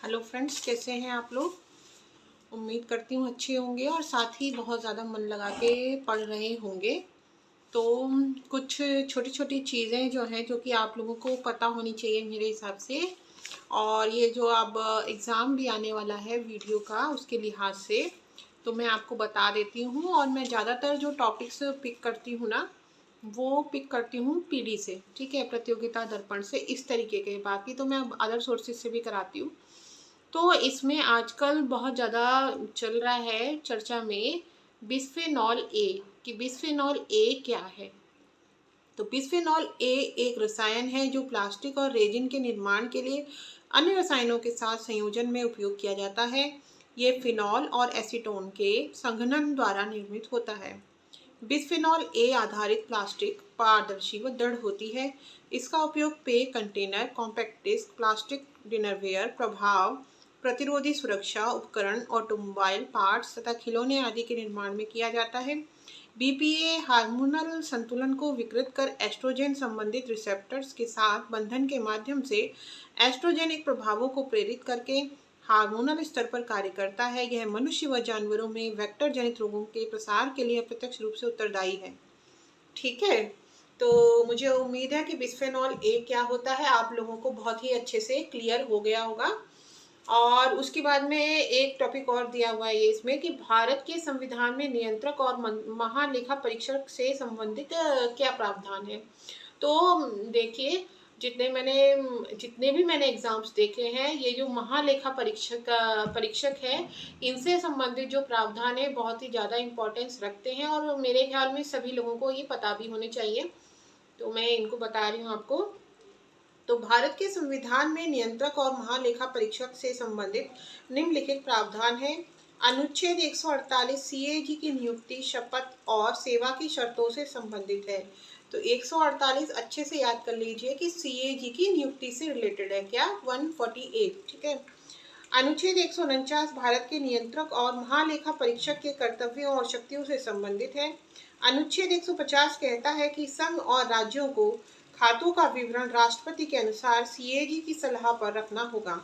Hello friends, कैसे हैं आप लोग। उम्मीद करती हूँ अच्छे होंगे और साथ ही बहुत ज़्यादा मन लगा के पढ़ रहे होंगे। तो कुछ छोटी छोटी चीज़ें जो हैं जो कि आप लोगों को पता होनी चाहिए मेरे हिसाब से। और ये जो अब एग्ज़ाम भी आने वाला है वीडियो का, उसके लिहाज से तो मैं आपको बता देती हूँ। और मैं ज़्यादातर जो टॉपिक्स पिक करती हूँ ना, वो पिक करती हूँ पीडी से, ठीक है, प्रतियोगिता दर्पण से। इस तरीके के बाकी तो मैं अदर सोर्सेज से भी कराती हूँ। तो इसमें आजकल बहुत ज़्यादा चल रहा है चर्चा में बिस्फेनॉल ए, कि बिस्फेनॉल ए क्या है। तो बिस्फेनॉल ए एक रसायन है जो प्लास्टिक और रेजिन के निर्माण के लिए अन्य रसायनों के साथ संयोजन में उपयोग किया जाता है। ये फिनॉल और एसीटोन के संघनन द्वारा निर्मित होता है। बिस्फेनॉल ए आधारित प्लास्टिक पारदर्शी व दृढ़ होती है। इसका उपयोग पेय container, compact disc, plastic dinnerware, प्रभाव प्रतिरोधी सुरक्षा उपकरण, ऑटोमोबाइल पार्ट्स तथा खिलौने आदि के निर्माण में किया जाता है। बीपीए हार्मोनल संतुलन को विकृत कर एस्ट्रोजन संबंधित रिसेप्टर्स के साथ बंधन के माध्यम से एस्ट्रोजेनिक प्रभावों को प्रेरित करके हार्मोनल स्तर पर कार्य करता है। यह मनुष्य व जानवरों में वेक्टर जनित रोगों के प्रसार के लिए अप्रत्यक्ष रूप से उत्तरदायी है। ठीक है, तो मुझे उम्मीद है कि बिस्फेनॉल ए क्या होता है आप लोगों को बहुत ही अच्छे से क्लियर हो गया होगा। और उसके बाद में एक टॉपिक और दिया हुआ है ये इसमें कि भारत के संविधान में नियंत्रक और महालेखा परीक्षक से संबंधित क्या प्रावधान है। तो देखिए, जितने भी मैंने एग्जाम्स देखे हैं, ये जो महालेखा परीक्षक है, इनसे संबंधित जो प्रावधान है बहुत ही ज़्यादा इम्पोर्टेंस रखते हैं और मेरे ख्याल में सभी लोगों को ये पता भी होने चाहिए। तो मैं इनको बता रही हूँ आपको। तो भारत के संविधान में नियंत्रक और महालेखा परीक्षक से संबंधित निम्नलिखित प्रावधान है। अनुच्छेद 148 सीएजी की नियुक्ति, शपथ और सेवा की शर्तों से संबंधित है। तो 148 अच्छे से याद कर लीजिए कि सीएजी की नियुक्ति से रिलेटेड है। क्या? 148, ठीक है। अनुच्छेद 149 भारत के नियंत्रक और महालेखा परीक्षक के कर्तव्यों और शक्तियों से संबंधित है। अनुच्छेद 150 कहता है कि संघ और राज्यों को खातों का विवरण राष्ट्रपति के अनुसार सीएजी की सलाह पर रखना होगा।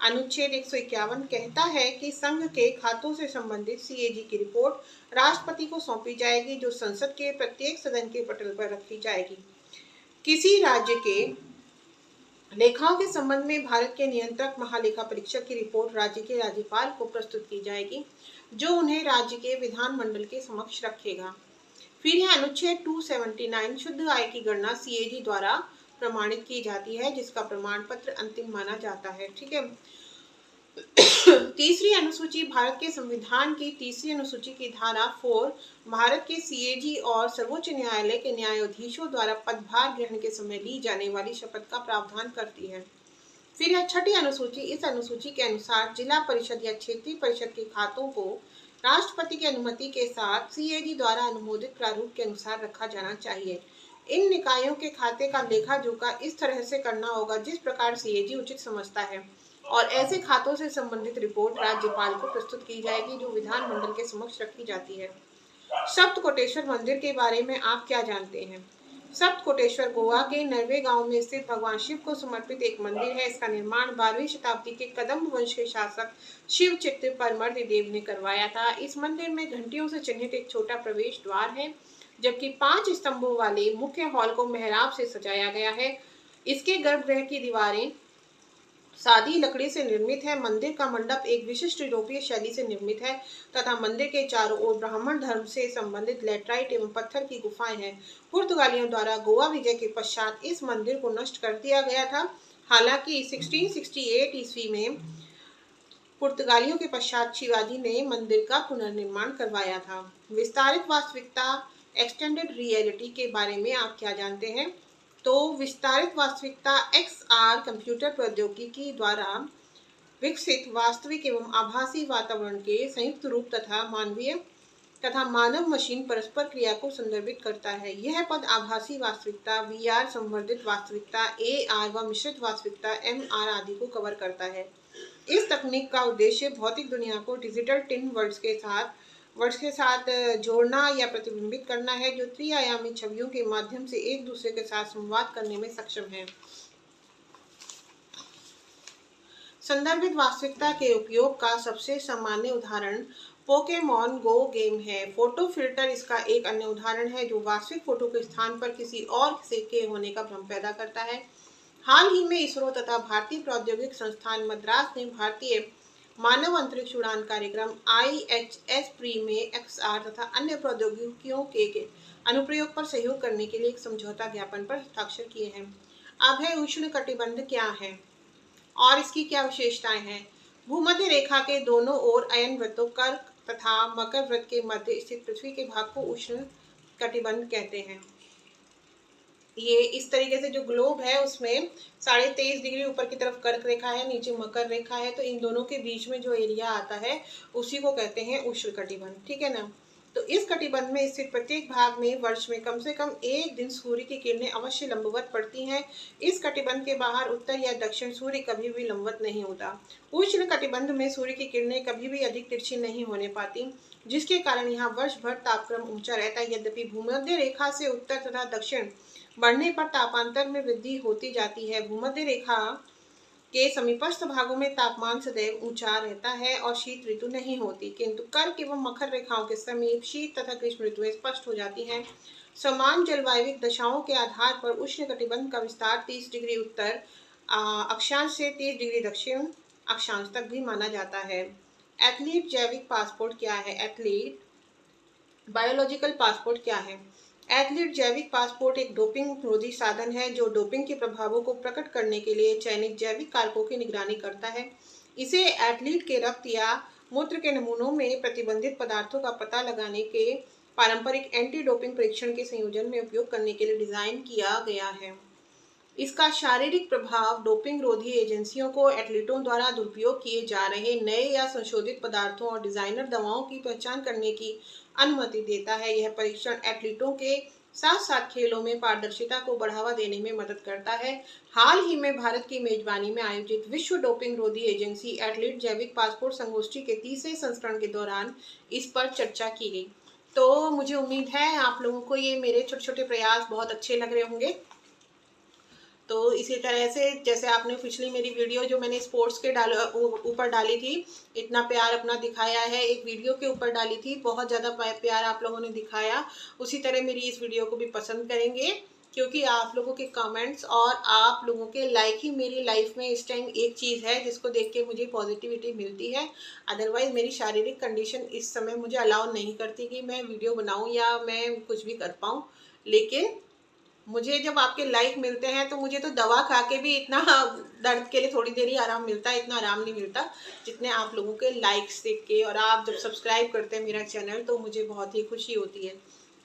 अनुच्छेद 151 कहता है कि संघ के खातों से संबंधित सीएजी की रिपोर्ट राष्ट्रपति को सौंपी जाएगी, जो संसद के प्रत्येक सदन के पटल पर रखी जाएगी। किसी राज्य के लेखाओं के संबंध में भारत के नियंत्रक महालेखा परीक्षक की रिपोर्ट राज्य के राज्यपाल को प्रस्तुत की जाएगी, जो उन्हें राज्य के विधानमंडल के समक्ष रखेगा। फिर है अनुच्छेद 279, शुद्ध आय की गणना सीएजी द्वारा प्रमाणित की जाती है, जिसका प्रमाण पत्र अंतिम माना जाता है। ठीक है। तीसरी अनुसूची भारत के संविधान की तीसरी अनुसूची की धारा 4 भारत के सीएजी और सर्वोच्च न्यायालय के न्यायाधीशों द्वारा पदभार ग्रहण के समय ली जाने वाली शपथ का प्रावधान करती है। फिर है छठी अनुसूची। इस अनुसूची के अनुसार जिला परिषद या क्षेत्रीय परिषद के खातों को राष्ट्रपति की अनुमति के साथ सीएजी द्वारा अनुमोदित प्रारूप के अनुसार रखा जाना चाहिए। इन निकायों के खाते का लेखा जोखा इस तरह से करना होगा जिस प्रकार सीएजी उचित समझता है, और ऐसे खातों से संबंधित रिपोर्ट राज्यपाल को प्रस्तुत की जाएगी, जो विधानमंडल के समक्ष रखी जाती है। सप्त कोटेश्वर मंदिर के बारे में आप क्या जानते हैं? सप्त कोटेश्वर गोवा के नरवे गांव में स्थित भगवान शिव को समर्पित एक मंदिर है। इसका निर्माण 12वीं शताब्दी के कदम्ब वंश के शासक शिव चित्त परमर्द देव ने करवाया था। इस मंदिर में घंटियों से चिन्हित एक छोटा प्रवेश द्वार है, जबकि 5 स्तंभों वाले मुख्य हॉल को मेहराब से सजाया गया है। इसके गर्भगृह की दीवारें सादी लकड़ी से निर्मित है। मंदिर का मंडप एक विशिष्ट यूरोपीय शैली से निर्मित है तथा मंदिर के चारों ओर ब्राह्मण धर्म से संबंधित लेटराइट एवं पत्थर की गुफाएं हैं। पुर्तगालियों द्वारा गोवा विजय के पश्चात इस मंदिर को नष्ट कर दिया गया था। हालांकि 1668 ईस्वी में पुर्तगालियों के पश्चात शिवाजी ने मंदिर का पुनर्निर्माण करवाया था। विस्तारित वास्तविकता एक्सटेंडेड रियलिटी के बारे में आप क्या जानते हैं? तो विस्तारित वास्तविकता XR कंप्यूटर प्रौद्योगिकी द्वारा विकसित वास्तविक एवं आभासी वातावरण के संयुक्त रूप तथा मानव मशीन परस्पर क्रिया को संदर्भित करता है। यह पद आभासी वास्तविकता, VR संवर्धित वास्तविकता, AR व मिश्रित वास्तविकता MR आदि को कवर करता है। इस तकनीक का उद्देश्य भौतिक दुनिया को डिजिटल टिन वर्ड्स के साथ जोड़ना या प्रतिबिंबित करना है, जो त्रिआयामी छवियों के माध्यम से एक दूसरे के साथ संवाद करने में सक्षम है। संदर्भित वास्तविकता के उपयोग का सबसे सामान्य उदाहरण पोकेमॉन गो गेम है। फोटो फिल्टर इसका एक अन्य उदाहरण है जो वास्तविक फोटो के स्थान पर किसी और के होने का भ्रम पैदा करता है। हाल ही में इसरो तथा भारतीय प्रौद्योगिकी संस्थान मद्रास ने भारतीय मानव अंतरिक्ष उड़ान कार्यक्रम IHS प्री में XR तथा अन्य प्रौद्योगिकियों के अनुप्रयोग पर सहयोग करने के लिए एक समझौता ज्ञापन पर हस्ताक्षर किए हैं। अब है उष्ण कटिबंध क्या है और इसकी क्या विशेषताएं हैं। भूमध्य रेखा के दोनों ओर अयन वृत्तों कर्क तथा मकर वृत्त के मध्य स्थित पृथ्वी के भाग को उष्ण कटिबंध कहते हैं। ये इस तरीके से जो ग्लोब है उसमें 23.5 डिग्री ऊपर की तरफ कर्क रेखा है, नीचे मकर रेखा है, तो इन दोनों के बीच में जो एरिया आता है उसी को कहते हैं उष्ण कटिबंध, ठीक है ना। तो इस कटिबंध में स्थित प्रत्येक भाग में वर्ष में कम से कम एक दिन सूर्य की किरणें अवश्य लंबवत पड़ती हैं। इस कटिबंध के बाहर उत्तर या दक्षिण सूर्य कभी भी लंबवत नहीं होता। उष्ण कटिबंध में सूर्य की किरणें कभी भी अधिक तिरछी नहीं होने पाती, जिसके कारण यहाँ वर्ष भर तापक्रम ऊंचा रहता है। यद्यपि भूमध्य रेखा से उत्तर तथा दक्षिण बढ़ने पर तापांतर में वृद्धि होती जाती है। भूमध्य रेखा के समीपस्थ भागों में तापमान सदैव ऊंचा रहता है और शीत ऋतु नहीं होती, किंतु कर्क एवं मकर रेखाओं के समीप शीत तथा ग्रीष्म ऋतुएं स्पष्ट हो जाती हैं। समान जलवायु दशाओं के आधार पर उष्ण कटिबंध का विस्तार 30 डिग्री उत्तर अक्षांश से 30 डिग्री दक्षिण अक्षांश तक भी माना जाता है। एथलीट जैविक पासपोर्ट क्या है। एथलीट बायोलॉजिकल पासपोर्ट क्या है। एथलीट जैविक पासपोर्ट एक डोपिंग रोधी साधन है जो डोपिंग के प्रभावों को प्रकट करने के लिए चयनित जैविक कारकों की निगरानी करता है। इसे एथलीट के रक्त या मूत्र के नमूनों में प्रतिबंधित पदार्थों का पता लगाने के पारंपरिक एंटी डोपिंग परीक्षण के संयोजन में उपयोग करने के लिए डिजाइन किया गया है। इसका शारीरिक प्रभाव डोपिंग रोधी एजेंसियों को एथलीटों द्वारा दुरुपयोग किए जा रहे नए या संशोधित पदार्थों और डिजाइनर दवाओं की पहचान करने की अनुमति देता है। यह परीक्षण एथलीटों के साथ साथ खेलों में पारदर्शिता को बढ़ावा देने में मदद करता है। हाल ही में भारत की मेजबानी में आयोजित विश्व डोपिंग रोधी एजेंसी एथलीट जैविक पासपोर्ट संगोष्ठी के 30वें संस्करण के दौरान इस पर चर्चा की गई। तो मुझे उम्मीद है आप लोगों को ये मेरे छोटे छोटे प्रयास बहुत अच्छे लग रहे होंगे। तो इसी तरह से जैसे आपने पिछली मेरी वीडियो जो मैंने स्पोर्ट्स के ऊपर डाली थी, इतना प्यार अपना दिखाया है, एक वीडियो के ऊपर डाली थी, बहुत ज़्यादा प्यार आप लोगों ने दिखाया, उसी तरह मेरी इस वीडियो को भी पसंद करेंगे, क्योंकि आप लोगों के कमेंट्स और आप लोगों के लाइक ही मेरी लाइफ में इस टाइम एक चीज़ है जिसको देख के मुझे पॉजिटिविटी मिलती है। अदरवाइज़ मेरी शारीरिक कंडीशन इस समय मुझे अलाउ नहीं करती कि मैं वीडियो बनाऊँ या मैं कुछ भी कर पाऊँ, लेकिन मुझे जब आपके लाइक मिलते हैं तो मुझे तो दवा खा के भी इतना दर्द के लिए थोड़ी देर ही आराम मिलता है, इतना आराम नहीं मिलता जितने आप लोगों के लाइक्स देख के। और आप जब सब्सक्राइब करते हैं मेरा चैनल तो मुझे बहुत ही खुशी होती है।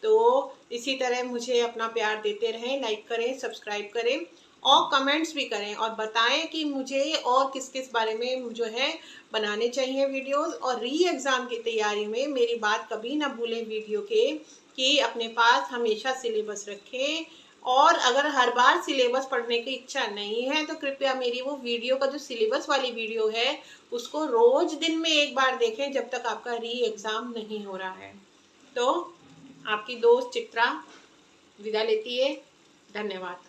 तो इसी तरह मुझे अपना प्यार देते रहें, लाइक करें, सब्सक्राइब करें और कमेंट्स भी करें और बताएं कि मुझे और किस किस बारे में जो है बनाने चाहिए वीडियोस। और री एग्ज़ाम की तैयारी में मेरी बात कभी ना भूलें वीडियो के कि अपने पास हमेशा सिलेबस रखें, और अगर हर बार सिलेबस पढ़ने की इच्छा नहीं है तो कृपया मेरी वो वीडियो का जो सिलेबस वाली वीडियो है उसको रोज दिन में एक बार देखें जब तक आपका री एग्ज़ाम नहीं हो रहा है। तो आपकी दोस्त चित्रा विदा लेती है। धन्यवाद।